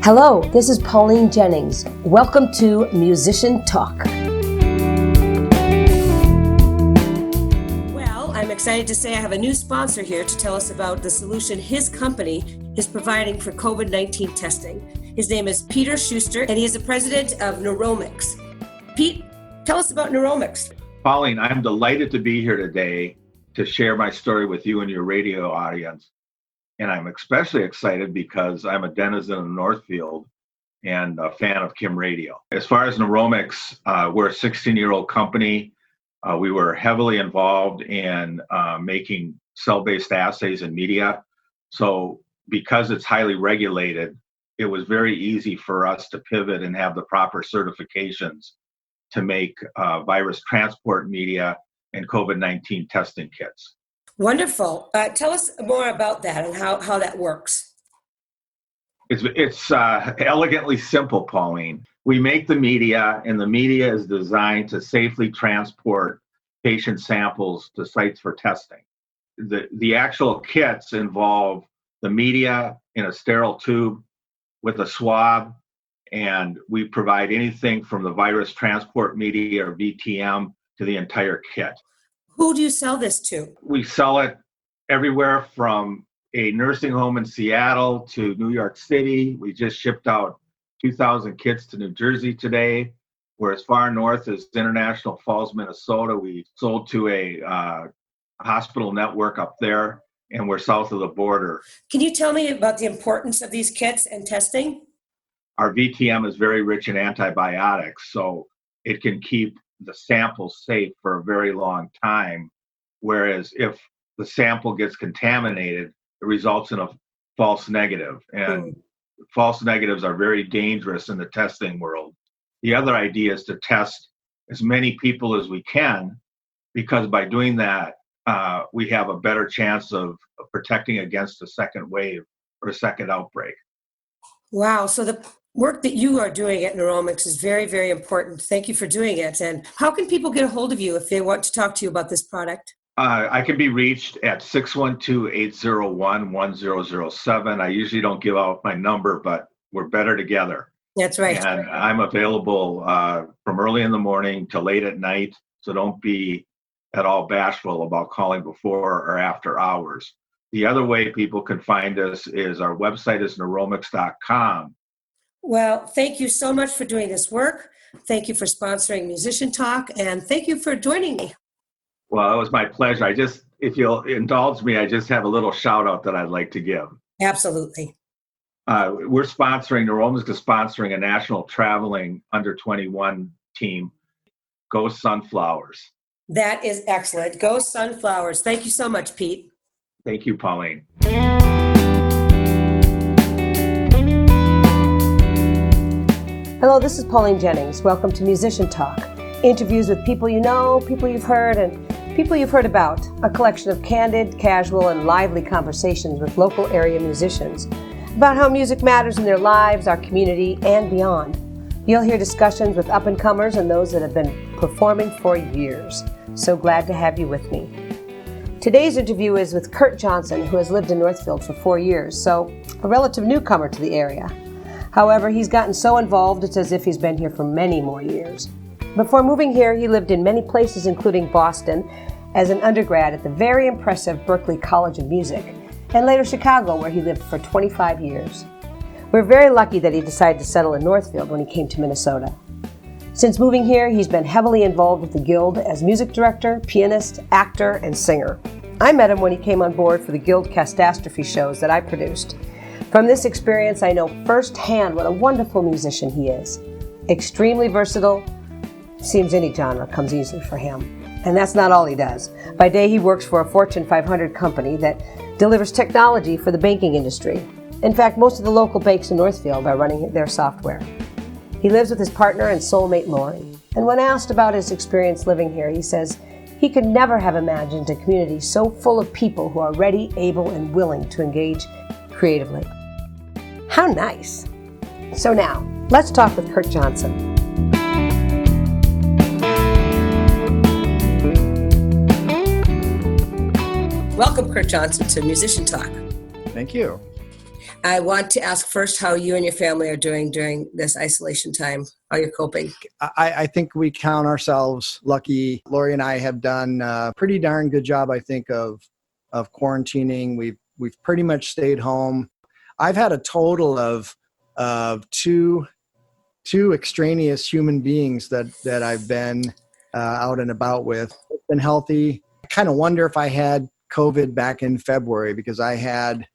Hello, this is Pauline Jennings. Welcome to Musician Talk. Well, I'm excited to say I have a new sponsor here to tell us about the solution his company is providing for COVID-19 testing. His name is Peter Schuster, and he is the president of Neuromix. Pete, tell us about Neuromix. Pauline, I'm delighted to be here today to share my story with you and your radio audience. And I'm especially excited because I'm a denizen of Northfield and a fan of Kim Radio. As far as Neuromix, we're a 16-year-old company. We were heavily involved in making cell-based assays and media. So because it's highly regulated, it was very easy for us to pivot and have the proper certifications to make virus transport media and COVID-19 testing kits. Wonderful. Tell us more about that and how that works. It's elegantly simple, Pauline. We make the media, and the media is designed to safely transport patient samples to sites for testing. The actual kits involve the media in a sterile tube with a swab, and we provide anything from the virus transport media or VTM to the entire kit. Who do you sell this to? We sell it everywhere from a nursing home in Seattle to New York City. We just shipped out 2,000 kits to New Jersey today. We're as far north as International Falls, Minnesota. We sold to a hospital network up there, and we're south of the border. Can you tell me about the importance of these kits and testing? Our VTM is very rich in antibiotics, so it can keep the sample safe for a very long time. Whereas if the sample gets contaminated, it results in a false negative. And false negatives are very dangerous in the testing world. The other idea is to test as many people as we can, because by doing that, we have a better chance of protecting against a second wave or a second outbreak. Wow. So the work that you are doing at Neuromix is very, very important. Thank you for doing it. And how can people get a hold of you if they want to talk to you about this product? I can be reached at 612-801-1007. I usually don't give out my number, but we're better together. That's right. And I'm available from early in the morning to late at night. So don't be at all bashful about calling before or after hours. The other way people can find us is our website is neuromix.com. Well, thank you so much for doing this work. Thank you for sponsoring Musician Talk, and thank you for joining me. Well, it was my pleasure. If you'll indulge me, I just have a little shout out that I'd like to give. Absolutely. Neuromix is sponsoring a national traveling under 21 team, Go Sunflowers. That is excellent. Go Sunflowers. Thank you so much, Pete. Thank you, Pauline. Hello, this is Pauline Jennings. Welcome to Musician Talk. Interviews with people you know, people you've heard, and people you've heard about. A collection of candid, casual, and lively conversations with local area musicians about how music matters in their lives, our community, and beyond. You'll hear discussions with up-and-comers and those that have been performing for years. So glad to have you with me. Today's interview is with Curt Johnson, who has lived in Northfield for 4 years, so a relative newcomer to the area. However, he's gotten so involved, it's as if he's been here for many more years. Before moving here, he lived in many places, including Boston, as an undergrad at the very impressive Berkeley College of Music, and later Chicago, where he lived for 25 years. We're very lucky that he decided to settle in Northfield when he came to Minnesota. Since moving here, he's been heavily involved with the Guild as music director, pianist, actor, and singer. I met him when he came on board for the Guild Catastrophe shows that I produced. From this experience, I know firsthand what a wonderful musician he is. Extremely versatile. Seems any genre comes easily for him. And that's not all he does. By day, he works for a Fortune 500 company that delivers technology for the banking industry. In fact, most of the local banks in Northfield are running their software. He lives with his partner and soulmate, Lori. And when asked about his experience living here, he says he could never have imagined a community so full of people who are ready, able, and willing to engage creatively. How nice. So now, let's talk with Curt Johnson. Welcome, Curt Johnson, to Musician Talk. Thank you. I want to ask first how you and your family are doing during this isolation time, how you're coping. I think we count ourselves lucky. Lori and I have done a pretty darn good job, I think, of quarantining. We've pretty much stayed home. I've had a total of two extraneous human beings that I've been out and about with. It's been healthy. I kind of wonder if I had COVID back in February, because I had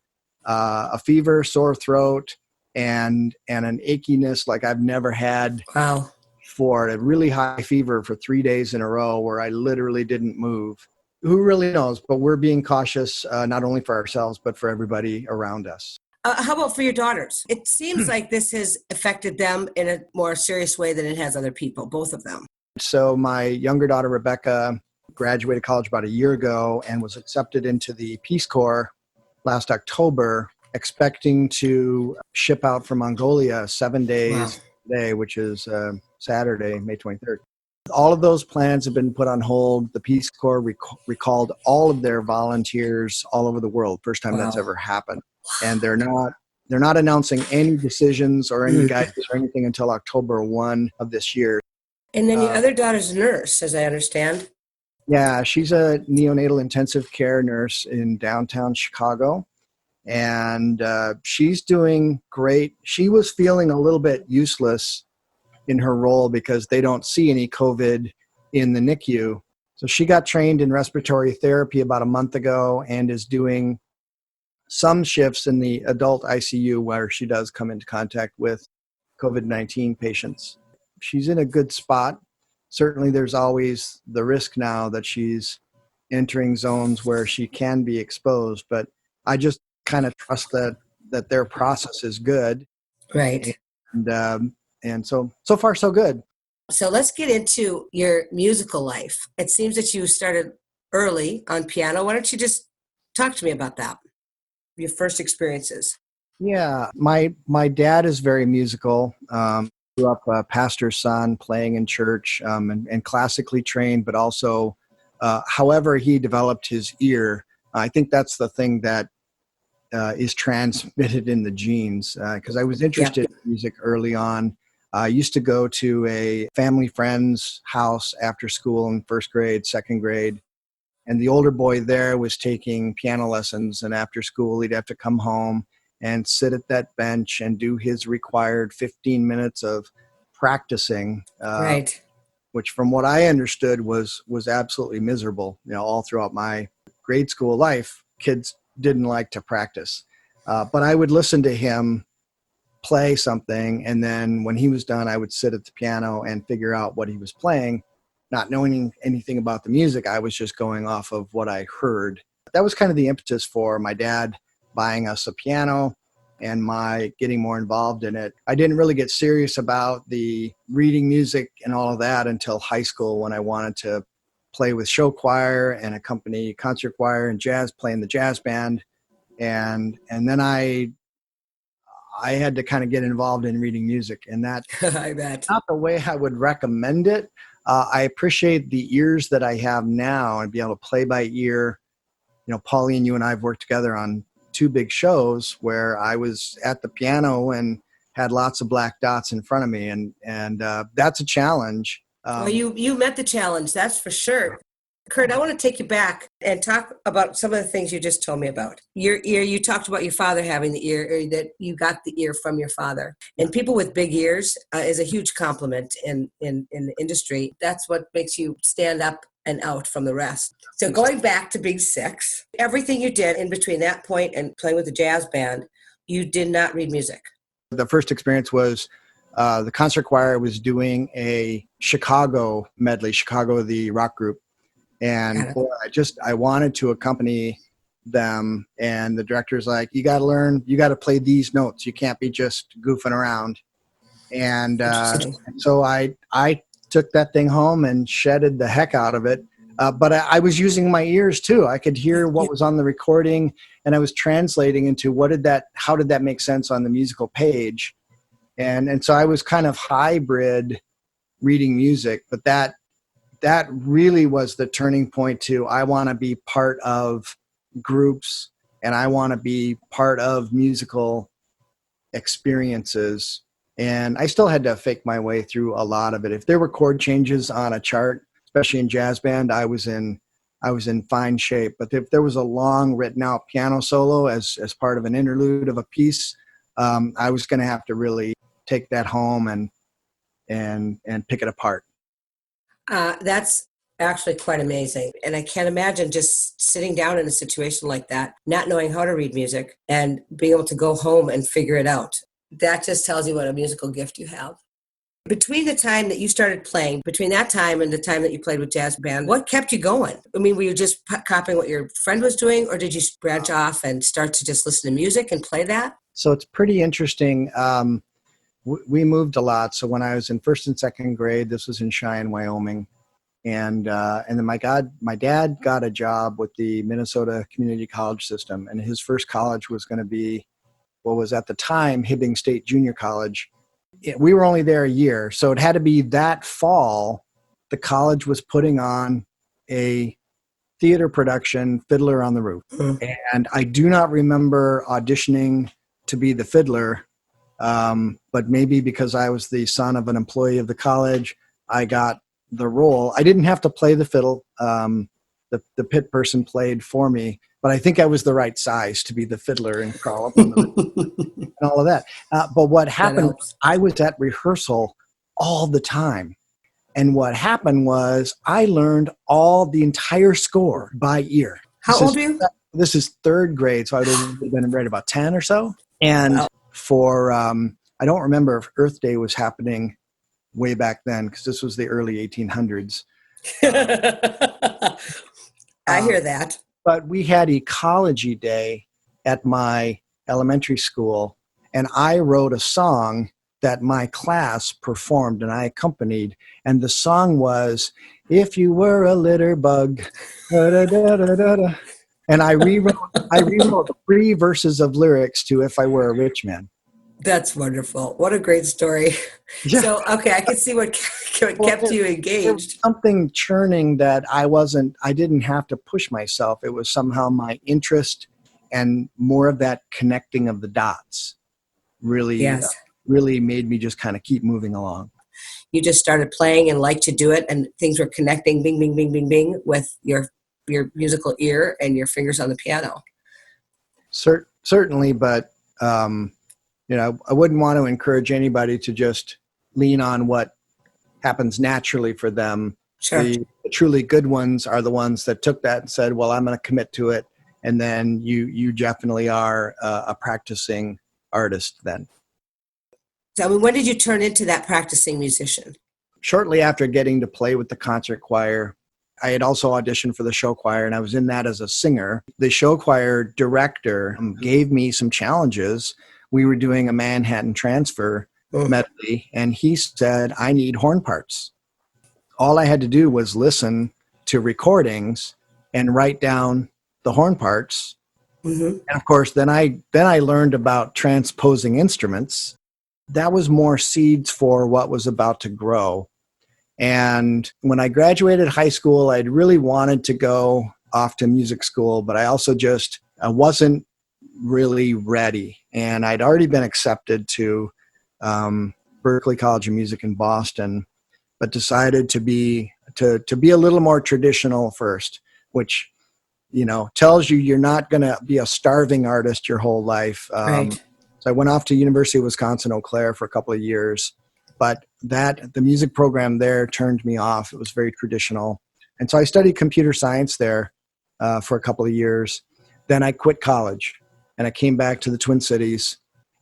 a fever, sore throat, and an achiness like I've never had. Wow. For a really high fever for 3 days in a row where I literally didn't move. Who really knows? But we're being cautious, not only for ourselves, but for everybody around us. How about for your daughters? It seems like this has affected them in a more serious way than it has other people, both of them. So my younger daughter, Rebecca, graduated college about a year ago and was accepted into the Peace Corps last October, expecting to ship out from Mongolia 7 days today, which is Saturday, May 23rd. All of those plans have been put on hold. The Peace Corps recalled all of their volunteers all over the world. First time that's ever happened. And they're not announcing any decisions or any guidance or anything until October 1 of this year. And then your other daughter's a nurse, as I understand. Yeah, she's a neonatal intensive care nurse in downtown Chicago. And she's doing great. She was feeling a little bit useless in her role because they don't see any COVID in the NICU. So she got trained in respiratory therapy about a month ago and is doing some shifts in the adult ICU where she does come into contact with COVID-19 patients. She's in a good spot. Certainly there's always the risk now that she's entering zones where she can be exposed, but I just kind of trust that their process is good. Right. And so far, so good. So let's get into your musical life. It seems that you started early on piano. Why don't you just talk to me about that? Your first experiences. Yeah, my dad is very musical. Grew up a pastor's son, playing in church, and classically trained, but also, however he developed his ear. I think that's the thing that is transmitted in the genes. Because I was interested in music early on. I used to go to a family friend's house after school in first grade, second grade. And the older boy there was taking piano lessons. And after school, he'd have to come home and sit at that bench and do his required 15 minutes of practicing. Right. Which from what I understood was absolutely miserable. All throughout my grade school life, kids didn't like to practice. But I would listen to him play something, and then when he was done, I would sit at the piano and figure out what he was playing, not knowing anything about the music. I was just going off of what I heard. That was kind of the impetus for my dad buying us a piano and my getting more involved in it. I didn't really get serious about the reading music and all of that until high school, when I wanted to play with show choir and accompany concert choir and jazz, play in the jazz band. And then I had to kind of get involved in reading music, and that I bet. not the way I would recommend it. I appreciate the ears that I have now and be able to play by ear. Pauline, you and I have worked together on 2 big shows where I was at the piano and had lots of black dots in front of me, and that's a challenge. Well, you met the challenge, that's for sure. Curt, I want to take you back and talk about some of the things you just told me about. Your ear, you talked about your father having the ear, or that you got the ear from your father. And people with big ears is a huge compliment in the industry. That's what makes you stand up and out from the rest. So going back to Big Six, everything you did in between that point and playing with the jazz band, you did not read music. The first experience was the concert choir was doing a Chicago medley, Chicago, the rock group. And boy, I wanted to accompany them. And the director's like, you got to play these notes. You can't be just goofing around. And so I took that thing home and shedded the heck out of it. But I was using my ears too. I could hear what was on the recording, and I was translating into how did that make sense on the musical page? And so I was kind of hybrid reading music, but that really was the turning point to, I want to be part of groups and I want to be part of musical experiences. And I still had to fake my way through a lot of it. If there were chord changes on a chart, especially in jazz band, I was in fine shape. But if there was a long written out piano solo as part of an interlude of a piece, I was going to have to really take that home and pick it apart. That's actually quite amazing. And I can't imagine just sitting down in a situation like that, not knowing how to read music and being able to go home and figure it out. That just tells you what a musical gift you have. Between the time that you started playing, between that time and the time that you played with jazz band, what kept you going? I mean, were you just copying what your friend was doing, or did you branch off and start to just listen to music and play that? So it's pretty interesting. We moved a lot. So when I was in first and second grade, this was in Cheyenne, Wyoming. And then my dad got a job with the Minnesota Community College System. And his first college was going to be what was at the time Hibbing State Junior College. We were only there a year. So it had to be that fall. The college was putting on a theater production, Fiddler on the Roof. Mm-hmm. And I do not remember auditioning to be the fiddler. But maybe because I was the son of an employee of the college, I got the role. I didn't have to play the fiddle. The pit person played for me, but I think I was the right size to be the fiddler and crawl up on the roof and all of that. But what happened, I was at rehearsal all the time. And what happened was I learned the entire score by ear. How old are you? This is third grade, so I would have been right about 10 or so. And for, I don't remember if Earth Day was happening way back then, because this was the early 1800s. I hear that. But we had ecology day at my elementary school, and I wrote a song that my class performed and I accompanied. And the song was, "If You Were a Litter Bug." Da, da, da, da, da, da. And I rewrote 3 verses of lyrics to "If I Were a Rich Man." That's wonderful. What a great story. Yeah. So, okay, I can see what kept you engaged. Something churning that I didn't have to push myself. It was somehow my interest and more of that connecting of the dots really made me just kind of keep moving along. You just started playing and liked to do it, and things were connecting, bing, bing, bing, bing, bing, with your musical ear and your fingers on the piano. Certainly, but I wouldn't want to encourage anybody to just lean on what happens naturally for them. Sure. The truly good ones are the ones that took that and said, well, I'm going to commit to it. And then you definitely are a practicing artist then. So, I mean, when did you turn into that practicing musician? Shortly after getting to play with the concert choir. I had also auditioned for the show choir, and I was in that as a singer. The show choir director gave me some challenges. We were doing a Manhattan Transfer medley, and he said, I need horn parts. All I had to do was listen to recordings and write down the horn parts. Mm-hmm. And of course, then I learned about transposing instruments. That was more seeds for what was about to grow. And when I graduated high school, I'd really wanted to go off to music school, but I also I wasn't really ready. And I'd already been accepted to Berkeley College of Music in Boston, but decided to be a little more traditional first, which, tells you're not going to be a starving artist your whole life. Right. So I went off to University of Wisconsin, Eau Claire for a couple of years, but the music program there turned me off. It was very traditional. And so I studied computer science there for a couple of years. Then I quit college and I came back to the Twin Cities,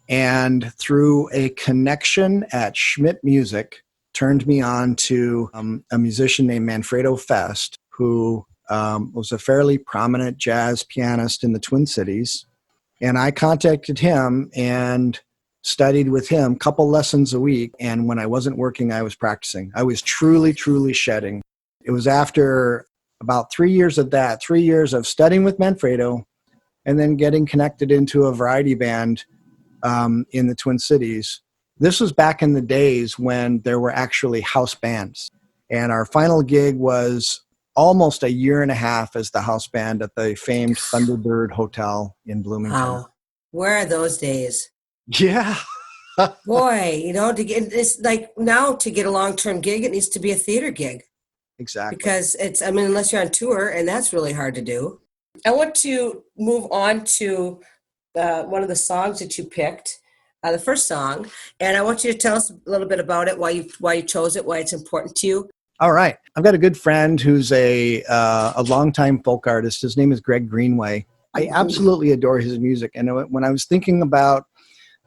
and through a connection at Schmidt Music turned me on to a musician named Manfredo Fest, who was a fairly prominent jazz pianist in the Twin Cities. And I contacted him and studied with him, couple lessons a week. And when I wasn't working, I was practicing. I was truly, truly shedding. It was after about 3 years of that, 3 years of studying with Manfredo and then getting connected into a variety band in the Twin Cities. This was back in the days when there were actually house bands. And our final gig was almost a year and a half as the house band at the famed Thunderbird Hotel in Bloomington. Wow. Where are those days? Yeah. Boy, to get this, like now to get a long-term gig, it needs to be a theater gig. Exactly. Because unless you're on tour, and that's really hard to do. I want to move on to one of the songs that you picked, the first song, and I want you to tell us a little bit about it, why you chose it, why it's important to you. All right. I've got a good friend who's a longtime folk artist. His name is Greenway. I absolutely adore his music. And when I was thinking about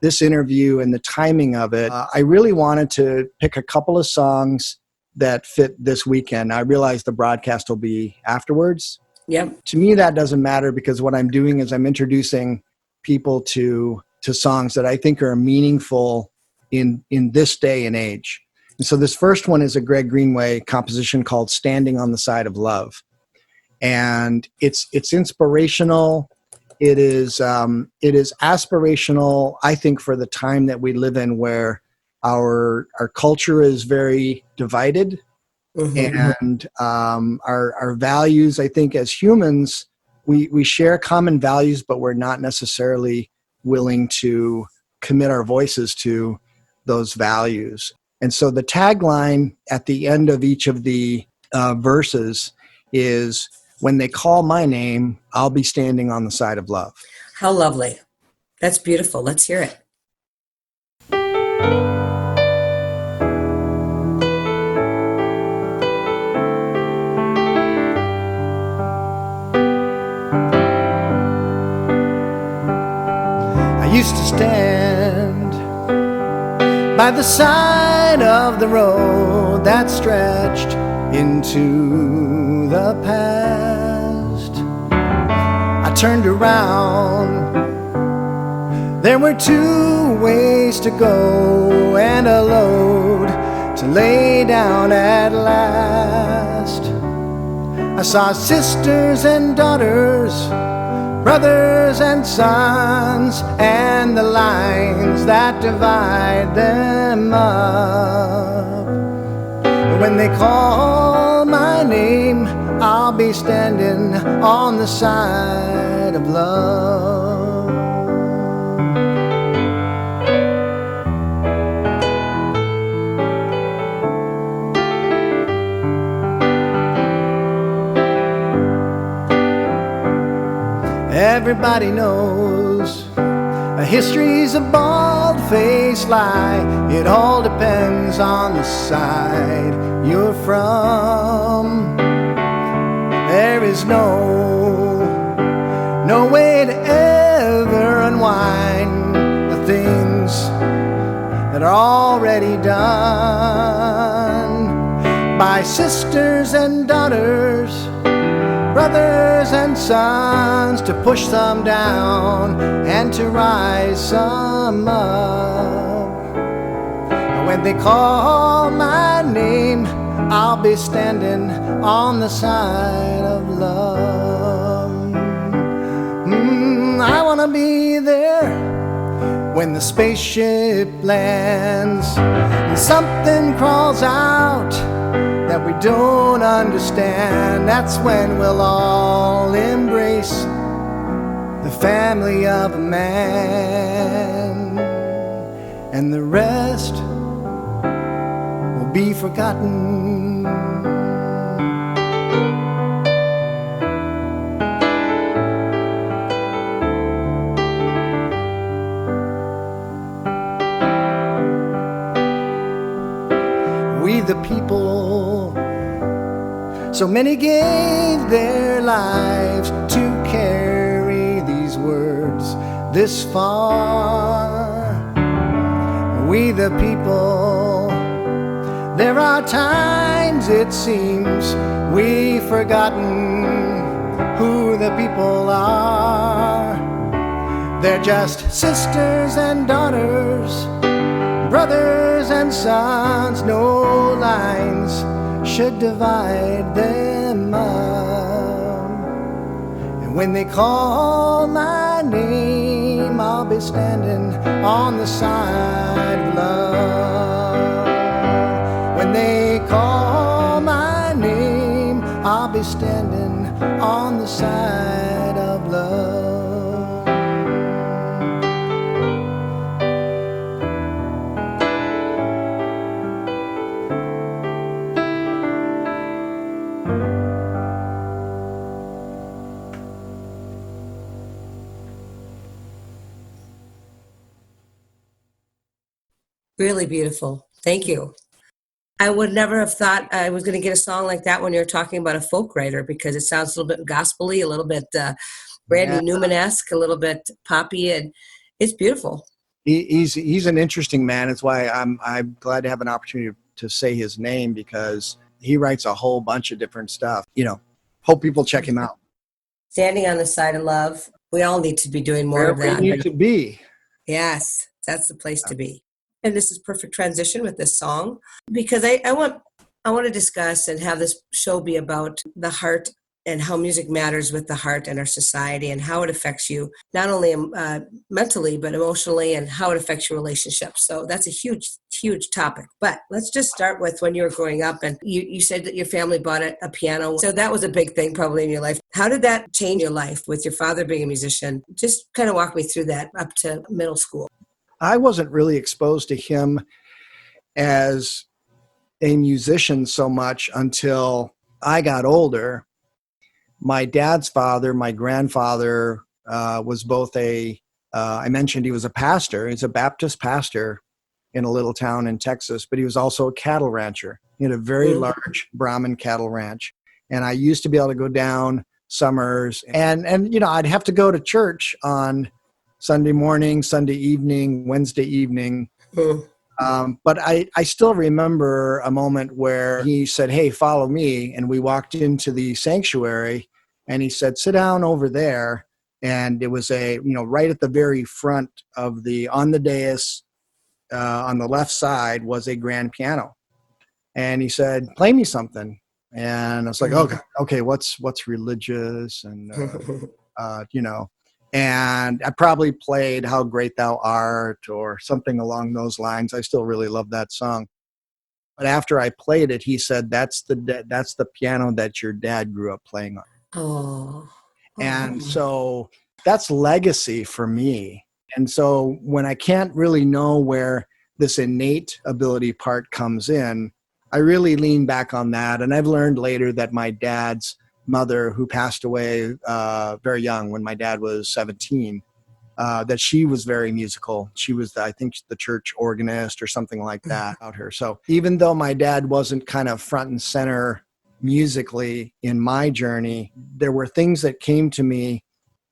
this interview and the timing of it, I really wanted to pick a couple of songs that fit this weekend. I realize the broadcast will be afterwards. Yep. To me, that doesn't matter, because what I'm doing is I'm introducing people to songs that I think are meaningful in this day and age. And so this first one is a Greenway composition called Standing on the Side of Love. And it's inspirational. It is aspirational, I think, for the time that we live in, where our culture is very divided. And our values, I think, as humans, we share common values, but we're not necessarily willing to commit our voices to those values. And so the tagline at the end of each of the verses is, "When they call my name, I'll be standing on the side of love." How lovely. That's beautiful. Let's hear it. I used to stand by the side of the road that stretched into the past. I turned around. There were two ways to go and a load to lay down at last. I saw sisters and daughters, brothers and sons, and the lines that divide them up. When they call my name, I'll be standing on the side of love. Everybody knows a history's a bald-faced lie. It all depends on the side you're from. There is no way to ever unwind the things that are already done by sisters and daughters, brothers and sons, to push some down and to rise some up. When they call my name, I'll be standing on the side of love. I wanna be there when the spaceship lands and something crawls out that we don't understand. That's when we'll all embrace the family of a man, and the rest will be forgotten. We the people, so many gave their lives to carry these words this far. We the people, there are times it seems we've forgotten who the people are. They're just sisters and daughters, brothers and sons. No lines should divide them up. And when they call my name, I'll be standing on the side of love. When they call my name, I'll be standing on the side of love. Really beautiful. Thank you. I would never have thought I was going to get a song like that when you're talking about a folk writer, because it sounds a little bit gospel-y, a little bit Randy Newman-esque, a little bit poppy, and it's beautiful. He's an interesting man. It's why I'm glad to have an opportunity to say his name, because he writes a whole bunch of different stuff. Hope people check him out. Standing on the Side of Love. We all need to be doing more of that. We need to be. Yes, that's the place to be. And this is perfect transition with this song, because I want to discuss and have this show be about the heart and how music matters with the heart and our society, and how it affects you, not only mentally, but emotionally, and how it affects your relationships. So that's a huge, huge topic. But let's just start with when you were growing up, and you said that your family bought a piano. So that was a big thing probably in your life. How did that change your life with your father being a musician? Just kind of walk me through that up to middle school. I wasn't really exposed to him as a musician so much until I got older. My dad's father, my grandfather, was both I mentioned he was a pastor. He's a Baptist pastor in a little town in Texas, but he was also a cattle rancher. He had a very large Brahmin cattle ranch. And I used to be able to go down summers and I'd have to go to church on Sunday morning, Sunday evening, Wednesday evening. But I still remember a moment where he said, "Hey, follow me." And we walked into the sanctuary and he said, "Sit down over there." And it was right at the very front of on the dais, on the left side was a grand piano. And he said, "Play me something." And I was like, okay, what's religious? And, and I probably played "How Great Thou Art" or something along those lines. I still really love that song. But after I played it, he said, that's the piano that your dad grew up playing on. Oh. And so that's legacy for me. And so when I can't really know where this innate ability part comes in, I really lean back on that. And I've learned later that my dad's mother, who passed away very young when my dad was 17, that she was very musical. She was, I think, the church organist or something like that out here. So even though my dad wasn't kind of front and center musically in my journey, there were things that came to me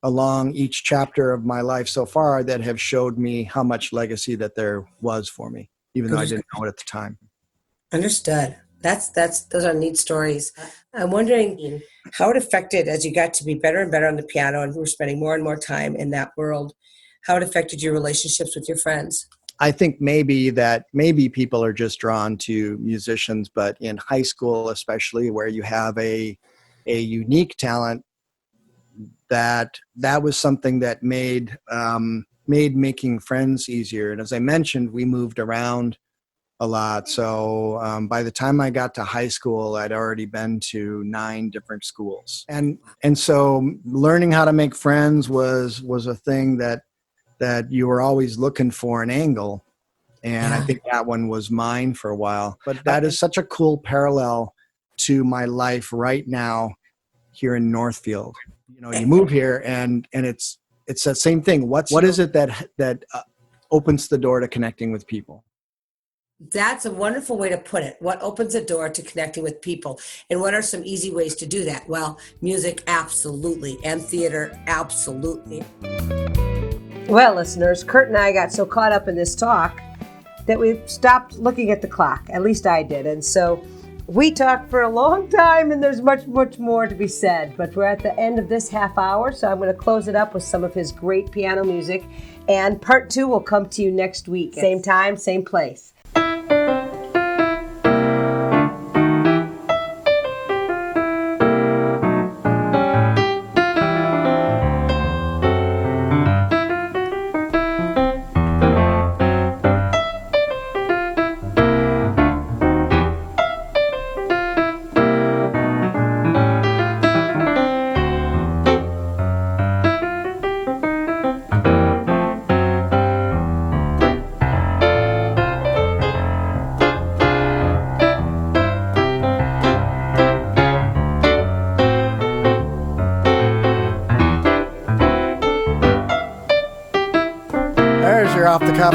along each chapter of my life so far that have showed me how much legacy that there was for me, even though I didn't know it at the time. Understood. Those are neat stories. I'm wondering how it affected, as you got to be better and better on the piano and you were spending more and more time in that world, how it affected your relationships with your friends. I think maybe people are just drawn to musicians, but in high school, especially where you have a unique talent, that was something that made making friends easier. And as I mentioned, we moved around a lot. So by the time I got to high school, I'd already been to 9 different schools. And so learning how to make friends was a thing that you were always looking for an angle. And I think that one was mine for a while. But that is such a cool parallel to my life right now here in Northfield. You move here and it's that same thing. What is it that opens the door to connecting with people? That's a wonderful way to put it. What opens the door to connecting with people? And what are some easy ways to do that? Well, music, absolutely. And theater, absolutely. Well, listeners, Curt and I got so caught up in this talk that we stopped looking at the clock. At least I did. And so we talked for a long time, and there's much, much more to be said. But we're at the end of this half hour, so I'm going to close it up with some of his great piano music. And part 2 will come to you next week. Same time, same place. Off the cuff.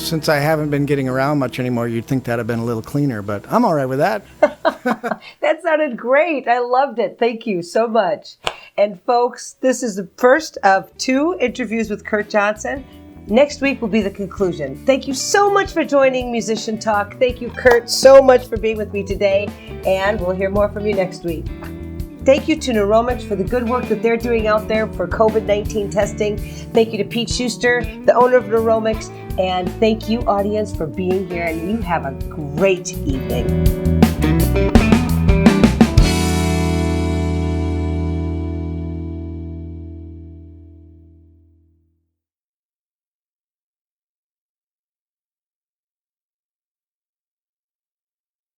since I haven't been getting around much anymore, you'd think that'd have been a little cleaner, but I'm all right with that. That sounded great. I loved it. Thank you so much. And folks, this is the first of 2 interviews with Curt Johnson. Next week will be the conclusion. Thank you so much for joining Musician Talk. Thank you, Curt, so much for being with me today. And we'll hear more from you next week. Thank you to Neuromix for the good work that they're doing out there for COVID-19 testing. Thank you to Pete Schuster, the owner of Neuromix. And thank you, audience, for being here. And you have a great evening.